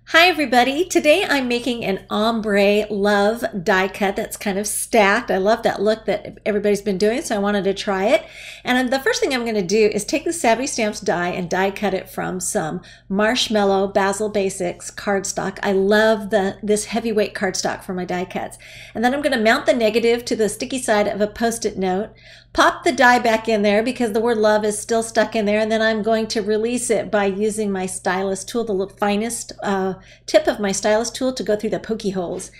Hi everybody, today I'm making an Ombré Love die cut that's kind of stacked. I love that look that everybody's been doing, so I wanted to try it. And the first thing I'm going to do is take the Savvy Stamps die and die cut it from some Marshmallow Basil Basics cardstock. I love this heavyweight cardstock for my die cuts. And then I'm going to mount the negative to the sticky side of a Post-it note, pop the die back in there because the word love is still stuck in there, and then I'm going to release it by using my stylus tool, the finest tip of my stylus tool, to go through the pokey holes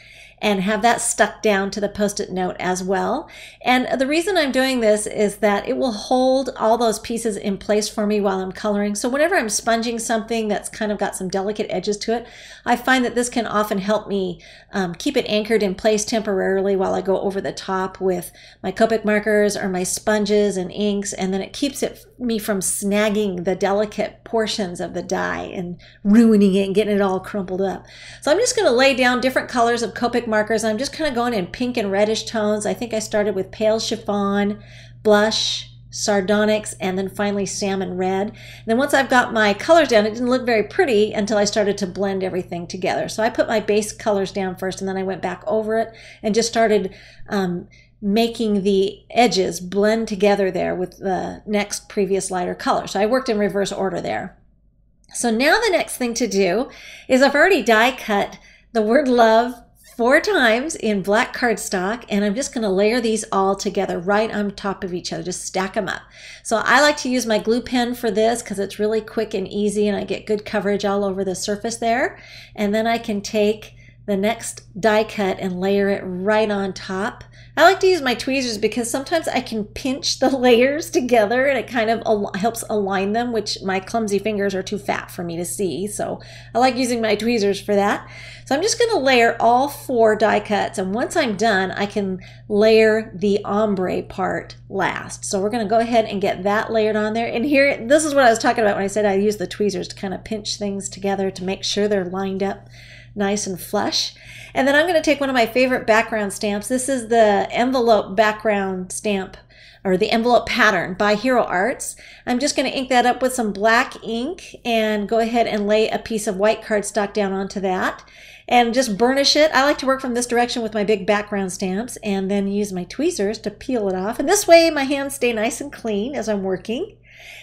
and have that stuck down to the Post-it note as well. And the reason I'm doing this is that it will hold all those pieces in place for me while I'm coloring. So whenever I'm sponging something that's kind of got some delicate edges to it, I find that this can often help me keep it anchored in place temporarily while I go over the top with my Copic markers or my sponges and inks, and then it keeps me from snagging the delicate portions of the die and ruining it and getting it all crumpled up. So I'm just going to lay down different colors of Copic markers. I'm just kind of going in pink and reddish tones. I think I started with pale chiffon, blush, sardonyx, and then finally salmon red. And then once I've got my colors down, it didn't look very pretty until I started to blend everything together. So I put my base colors down first, and then I went back over it and just started making the edges blend together there with the next previous lighter color. So I worked in reverse order there. So now the next thing to do is I've already die cut the word love 4 times in black cardstock, and I'm just going to layer these all together right on top of each other, just stack them up. So I like to use my glue pen for this because it's really quick and easy, and I get good coverage all over the surface there. And then I can take the next die cut and layer it right on top. I like to use my tweezers because sometimes I can pinch the layers together and it kind of helps align them, which my clumsy fingers are too fat for me to see. So I like using my tweezers for that. So I'm just going to layer all 4 die cuts, and once I'm done, I can layer the ombre part last. So we're going to go ahead and get that layered on there. And here, this is what I was talking about when I said I use the tweezers to kind of pinch things together to make sure they're lined up nice and flush. And then I'm going to take one of my favorite background stamps. This is the envelope background stamp, or the envelope pattern by Hero Arts. I'm just going to ink that up with some black ink and go ahead and lay a piece of white cardstock down onto that and just burnish it. I like to work from this direction with my big background stamps and then use my tweezers to peel it off. And this way my hands stay nice and clean as I'm working.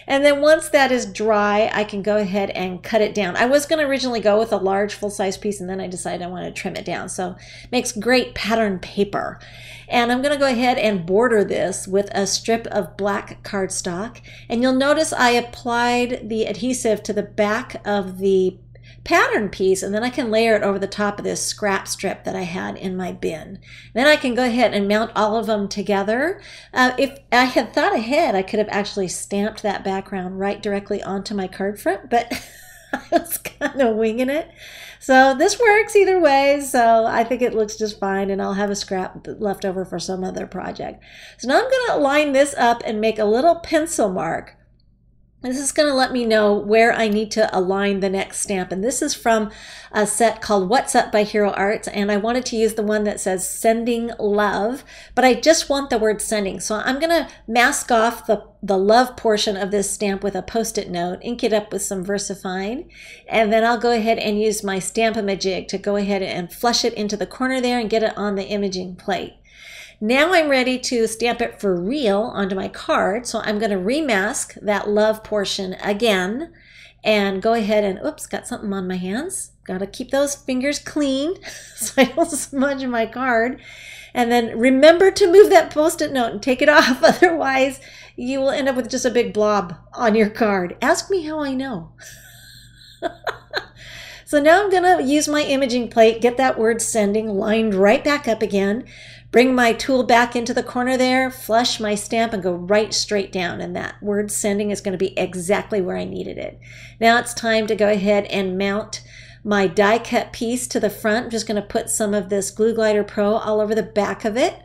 And then once that is dry, I can go ahead and cut it down. I was going to originally go with a large full-size piece, and then I decided I want to trim it down. So it makes great pattern paper. And I'm going to go ahead and border this with a strip of black cardstock. And you'll notice I applied the adhesive to the back of the pattern piece, and then I can layer it over the top of this scrap strip that I had in my bin. Then I can go ahead and mount all of them together. If I had thought ahead, I could have actually stamped that background right directly onto my card front, but I was kind of winging it. So this works either way, so I think it looks just fine, and I'll have a scrap left over for some other project. So now I'm going to line this up and make a little pencil mark. This is going to let me know where I need to align the next stamp. And this is from a set called What's Up by Hero Arts. And I wanted to use the one that says Sending Love, but I just want the word sending. So I'm going to mask off the love portion of this stamp with a Post-it note, ink it up with some VersaFine, and then I'll go ahead and use my Stamp-A-Majig to go ahead and flush it into the corner there and get it on the imaging plate. Now I'm ready to stamp it for real onto my card, so I'm going to remask that love portion again and go ahead and, oops, got something on my hands. Got to keep those fingers clean so I don't smudge my card. And then remember to move that Post-it note and take it off, otherwise you will end up with just a big blob on your card. Ask me how I know. So now I'm going to use my imaging plate, get that word sending lined right back up again, bring my tool back into the corner there, flush my stamp, and go right straight down. And that word sending is going to be exactly where I needed it. Now it's time to go ahead and mount my die cut piece to the front. I'm just going to put some of this Glue Glider Pro all over the back of it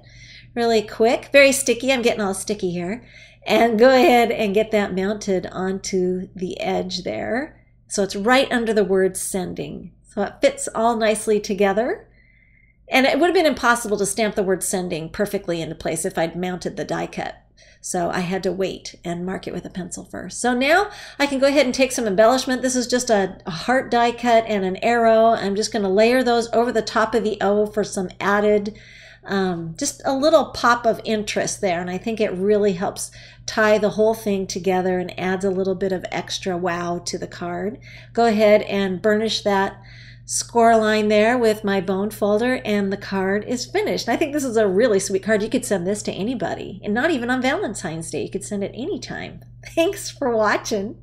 really quick. Very sticky. I'm getting all sticky here. And go ahead and get that mounted onto the edge there. So it's right under the word sending. So it fits all nicely together. And it would have been impossible to stamp the word sending perfectly into place if I'd mounted the die cut. So I had to wait and mark it with a pencil first. So now I can go ahead and take some embellishment. This is just a heart die cut and an arrow. I'm just going to layer those over the top of the O for some added, just a little pop of interest there. And I think it really helps tie the whole thing together and adds a little bit of extra wow to the card. Go ahead and burnish that score line there with my bone folder, and the card is finished. I think this is a really sweet card. You could send this to anybody, and not even on Valentine's Day. You could send it anytime. Thanks for watching.